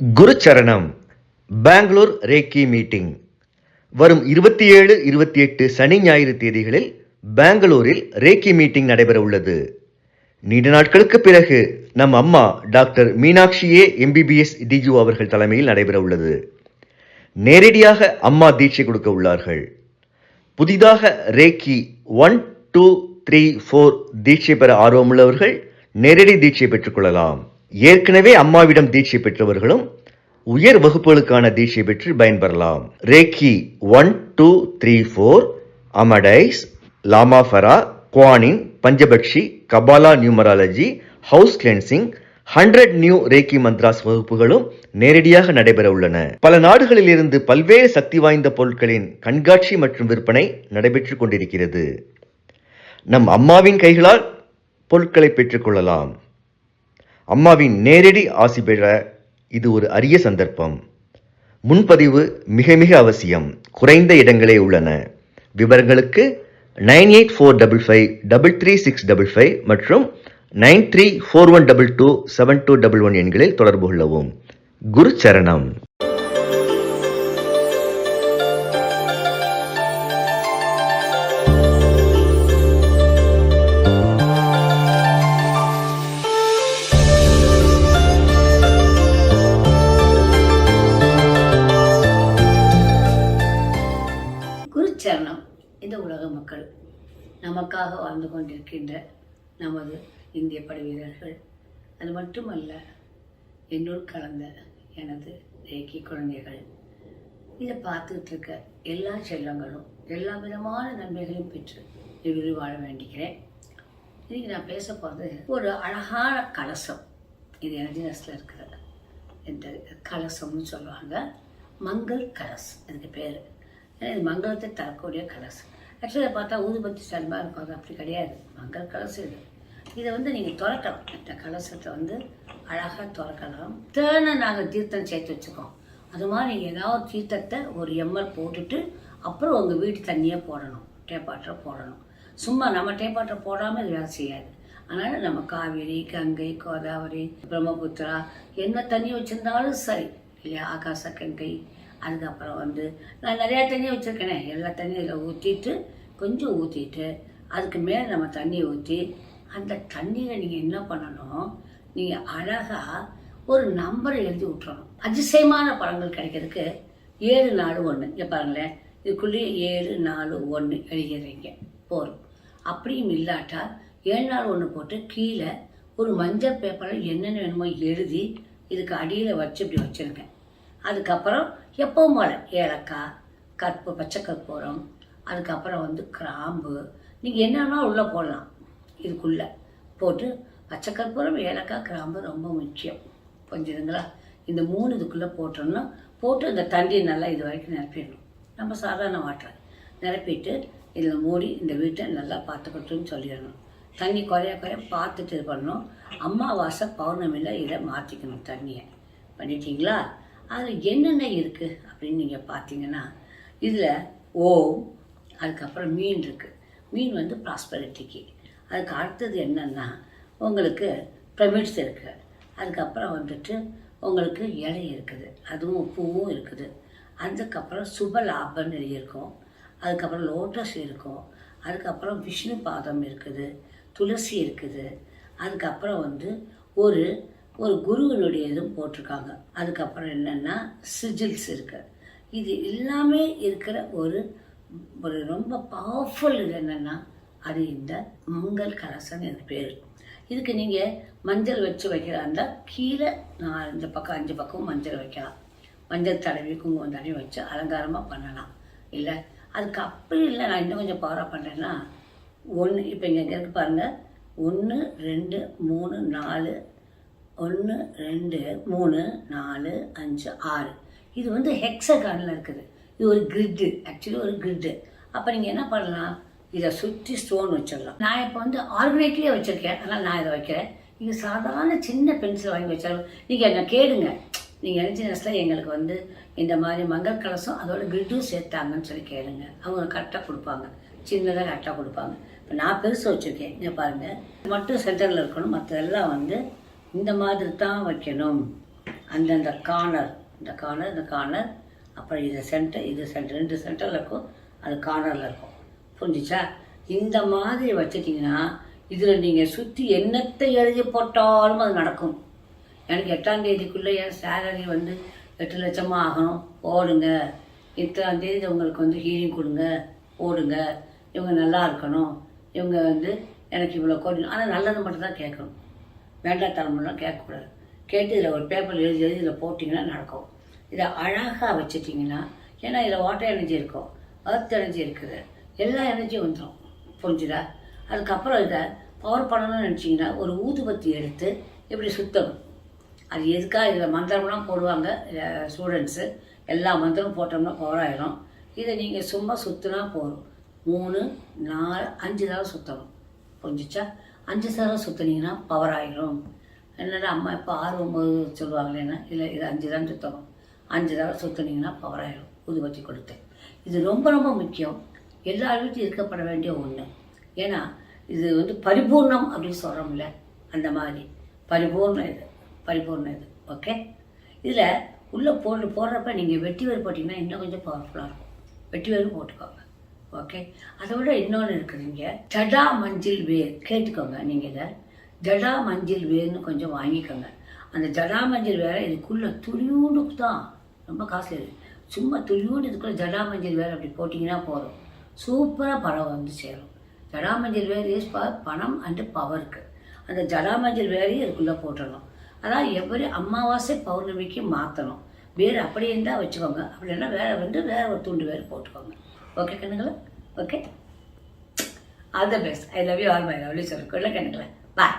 குருச்சரணம். Bangalore ரேக்கி meeting வரும் 27, 28 சனி ஞாயிறு தேதிகளில் பெங்களூரில் ரேக்கி மீட்டிங் நடைபெற உள்ளது. நீண்ட நாட்களுக்கு பிறகு நம் அம்மா டாக்டர் மீனாட்சியே MBBS DGO அவர்கள் தலைமையில் நடைபெற உள்ளது. நேரடியாக அம்மா தீட்சை கொடுக்க உள்ளார்கள். புதிதாக ரேக்கி 1, 2, 3, 4 தீட்சை பெற ஆர்வமுள்ளவர்கள் நேரடி தீட்சை பெற்றுக் கொள்ளலாம். ஏற்கனவே அம்மாவிடம் தீட்சை பெற்றவர்களும் உயர் வகுப்புகளுக்கான தீட்சை பெற்று பயன்பெறலாம். Reiki 1, 2, 3, 4 Amadeus, Lama Fera, Guanyin, Panchapakshi, Kabbalah numerology, house cleansing, 100 new reiki mantras வகுப்புகளும் நேரடியாக நடைபெற உள்ளன. பல நாடுகளில் இருந்து பல்வேறு சக்தி வாய்ந்த பொருட்களின் கண்காட்சி மற்றும் விற்பனை நடைபெற்றுக் கொண்டிருக்கிறது. நம் அம்மாவின் கைகளால் பொருட்களை பெற்றுக் கொள்ளலாம். அம்மாவின் நேரடி ஆசி பெற இது ஒரு அரிய சந்தர்ப்பம். முன்பதிவு மிக மிக அவசியம். குறைந்த இடங்களே உள்ளன. விவரங்களுக்கு 9845533655 மற்றும் 9341227211 எண்களில் தொடர்பு கொள்ளவும். குரு சரணம். குருச்சரணம். இந்த உலக மக்கள், நமக்காக வாழ்ந்து கொண்டிருக்கின்ற நமது இந்திய படை வீரர்கள், அது மட்டுமல்ல என்னுள் கலந்த எனது ரேக்கி குழந்தைகள், இதை பார்த்துக்கிட்டு இருக்க எல்லா செல்லங்களும் எல்லா விதமான நன்மைகளையும் பெற்று இவ்விரு வாழ வேண்டிக்கிறேன். இன்றைக்கி நான் பேச போகிறது ஒரு அழகான கலசம். இது எனர்ஜினஸில் இருக்கிற இந்த கலசம்னு சொல்லுவாங்க. மங்கள் கலஸ் இதுக்கு பேர். இது மங்களத்தை தரக்கூடிய கலசம். ஆக்சுவலாக பார்த்தா ஊதுபத்தி சல்மா இருக்கும், அது அப்படி கிடையாது. மங்கள் கலசம் இது. இதை நீங்கள் திறக்கலாம். இந்த கலசத்தை அழகாக திறக்கலாம். தேனை நாங்கள் தீர்த்தம் சேர்த்து வச்சுக்கோம். அது மாதிரி நீங்கள் ஏதாவது தீர்த்தத்தை ஒரு ml போட்டுட்டு அப்புறம் உங்கள் வீட்டு தண்ணியை போடணும். டேப்பாட்டரை போடணும். சும்மா நம்ம டேப்பாட்டரை போடாமல் இது வேலை செய்யாது. அதனால் நம்ம காவேரி, கங்கை, கோதாவரி, பிரம்மபுத்திரா என்ன தண்ணி வச்சுருந்தாலும் சரி இல்லையா, ஆகாச கங்கை, அதுக்கப்புறம் நான் நிறையா தண்ணியை வச்சுருக்கேனே, எல்லா தண்ணியும் இதில் ஊற்றிட்டு கொஞ்சம் ஊற்றிட்டு அதுக்கு மேலே நம்ம தண்ணியை ஊற்றி அந்த தண்ணியில் நீங்கள் என்ன பண்ணணும், நீங்கள் அழகாக ஒரு நம்பரை எழுதி விட்டுறணும். அதிசயமான பழங்கள் கிடைக்கிறதுக்கு 741 இங்கே பாருங்களேன், இதுக்குள்ளேயே 741 எழுதிடுறீங்க போதும். அப்படியும் இல்லாட்டா 741 போட்டு கீழே ஒரு மஞ்சள் பேப்பரில் என்னென்ன வேணுமோ எழுதி இதுக்கு அடியில் வச்சு இப்படி வச்சுருக்கேன். அதுக்கப்புறம் எப்பவும் போல ஏலக்காய், பச்சை கற்பூரம், அதுக்கப்புறம் கிராம்பு, நீங்கள் என்னன்னா உள்ளே போடலாம். இதுக்குள்ளே போட்டு பச்சை கற்பூரம், ஏலக்காய், கிராம்பு ரொம்ப முக்கியம். கொஞ்சதுங்களா, இந்த 3 இதுக்குள்ளே போட்டோம்னா போட்டு இந்த தண்ணி நல்லா இது வரைக்கும் நிரப்பிடணும். நம்ம சாதாரண வாட்டரை நிரப்பிட்டு இதில் மூடி இந்த வீட்டை நல்லா பார்த்துக்கிட்டுன்னு சொல்லிடணும். தண்ணி குறைய பார்த்துட்டு இது பண்ணணும். அமாவாசை பௌர்ணமியில் இதை மாற்றிக்கணும். தண்ணியை பண்ணிட்டீங்களா? அதில் என்னென்ன இருக்குது அப்படின்னு நீங்கள் பார்த்தீங்கன்னா, இதில் ஓம், அதுக்கப்புறம் மீன் இருக்குது. மீன் ப்ராஸ்பரிட்டிக்கு. அதுக்கு அடுத்தது என்னென்னா உங்களுக்கு பிரமிட்ஸ் இருக்குது. அதுக்கப்புறம் உங்களுக்கு இலை இருக்குது, அதுவும் பூவும் இருக்குது. அதுக்கப்புறம் சுப லாபம்னு எழுதியிருக்கோம். அதுக்கப்புறம் லோட்டஸ் இருக்கும். அதுக்கப்புறம் விஷ்ணு பாதம் இருக்குது, துளசி இருக்குது. அதுக்கப்புறம் ஒரு ஒரு குருவினுடைய இதுவும் போட்டிருக்காங்க. அதுக்கப்புறம் என்னென்னா சிஜில்ஸ் இருக்குது. இது எல்லாமே இருக்கிற ஒரு ஒரு ரொம்ப பவர்ஃபுல் இது என்னென்னா அது இந்த மங்கள் கலசம் எனக்கு பேர். இதுக்கு நீங்கள் மஞ்சள் வச்சு வைக்கிறாந்தா கீழே 4 பக்கம் 5 பக்கம் மஞ்சள் வைக்கலாம். மஞ்சள் தடவி குங்குமம் தடவி வச்சு அலங்காரமாக பண்ணலாம். இல்லை அதுக்கு அப்படி இல்லை, நான் இன்னும் கொஞ்சம் பவராக பண்ணுறேன்னா 1 இப்போ இங்கே இருக்கு பாருங்கள், 1 2 3 4 1 2 3 4 5 6 இது ஹெக்ஸகானில் இருக்குது. இது ஒரு கிரிட்டு, ஆக்சுவலி ஒரு கிரிட்டு. அப்போ நீங்கள் என்ன பண்ணலாம், இதை சுற்றி ஸ்டோன் வச்சிடலாம். நான் இப்போ ஆர்கனைட்லேயே வச்சுருக்கேன், அதனால் நான் இதை வைக்கிறேன். நீங்கள் சாதாரண சின்ன பென்சில் வாங்கி வச்சாலும் நீங்கள் என்ன கேளுங்க. நீங்கள் எனர்ஜினஸில் எங்களுக்கு இந்த மாதிரி மங்கள் கலசம் அதோட கிரிட்டும் சேர்த்தாங்கன்னு சொல்லி கேளுங்க. அவங்க கரெக்டாக கொடுப்பாங்க, சின்னதாக கரெக்டாக கொடுப்பாங்க. இப்போ நான் பெருசு வச்சுருக்கேன். இங்கே பாருங்கள், மட்டும் சென்டரில் இருக்கணும், மற்றதெல்லாம் இந்த மாதிரி தான் வைக்கணும் அந்தந்த கார்னர், இந்த கார்னர், அப்புறம் இது சென்டர், இது சென்டர், 2 சென்டரில் இருக்கும், அது கார்னரில் இருக்கும். புரிஞ்சிச்சா? இந்த மாதிரி வச்சுட்டிங்கன்னா இதில் நீங்கள் சுற்றி என்னத்தை எழுதி போட்டாலும் அது நடக்கும். எனக்கு 8ஆம் தேதிக்குள்ளே என் சேலரி வந்து 8 லட்சமாக ஆகணும், ஓடுங்க. 8ஆம் தேதி உங்களுக்கு வந்து ஹீலிங் கொடுங்க, ஓடுங்க. இவங்க நல்லா இருக்கணும், இவங்க வந்து எனக்கு இவ்வளோ கோடி. ஆனால் நல்லது மட்டும்தான் கேட்கணும், வேண்டாத்தனமெல்லாம் கேட்கக்கூடாது. கேட்டு இதில் ஒரு பேப்பர் எழுதி இதில் போட்டிங்கன்னா நடக்கும். இதை அழகாக வச்சுட்டிங்கன்னா, ஏன்னா இதில் வாட்டர் எனர்ஜி இருக்கும், எர்த் எனர்ஜி இருக்குது, எல்லா எனர்ஜியும் வந்துடும். புரிஞ்சுதா? அதுக்கப்புறம் இதை பவர் பண்ணணும்னு நினச்சிங்கன்னா ஒரு ஊதுபத்தி எடுத்து இப்படி சுத்தணும். அது எதுக்காக இதில் மந்திரம்லாம் போடுவாங்க ஸ்டூடெண்ட்ஸு, எல்லா மந்திரமும் போட்டோம்னா பவர் ஆகிடும். இதை நீங்கள் சும்மா சுற்றினா போதும். 3, 4, 5 தடவை சுற்றணும். புரிஞ்சிச்சா? 5 தடவை சுற்றினீங்கன்னா பவர் ஆகிடும். என்னடா அம்மா இப்போ 6, 9 சொல்லுவாங்களேன்னா, இல்லை இது 5 தான் சுற்றணும். 5 தடவை சுற்றினீங்கன்னா பவர் ஆகிடும் ஊதுபத்தி கொடுத்து. இது ரொம்ப ரொம்ப முக்கியம், எல்லா வீட்லையும் இருக்கப்பட வேண்டிய ஒன்று. ஏன்னா இது வந்து பரிபூர்ணம் அப்படின்னு சொல்கிறோம்ல, அந்த மாதிரி பரிபூர்ணம் இது. ஓகே, இதில் உள்ளே போடுறப்ப நீங்கள் வெட்டி வேறு போட்டிங்கன்னா இன்னும் கொஞ்சம் பவர்ஃபுல்லாக இருக்கும். வெட்டி வேறு போட்டுக்கோங்க. ஓகே, அதை விட இன்னொன்று இருக்குதுங்க, ஜடா மஞ்சள் வேர். கேட்டுக்கோங்க, நீங்கள் இதை ஜடா மஞ்சள் வேர்னு கொஞ்சம் வாங்கிக்கோங்க. அந்த ஜடா மஞ்சள் வேற இதுக்குள்ளே துளியூண்டுக்கு தான், ரொம்ப காஸ்ட்லி இது. சும்மா துளியூண்டு இதுக்குள்ளே ஜடா மஞ்சள் வேர் அப்படி போட்டிங்கன்னா போதும், சூப்பராக பணம் வந்து சேரும். ஜடா மஞ்சள் வேர் யூஸ் பணம் அண்டு பவருக்கு. அந்த ஜடா மஞ்சள் வேரையும் இதுக்குள்ளே போட்டுடணும். அதான் எவ்வளோ அமாவாசை பௌர்ணமிக்கு மாற்றணும். வேறு அப்படி இருந்தால் வச்சுக்கோங்க, அப்படின்னா வேறு ஒரு துண்டு வேறு போட்டுக்கோங்க. ஓகே கண்ணுங்களா? Okay, all the best. I love you all my lovely சொல்லுங்க கண்ணுங்களா. பாய்.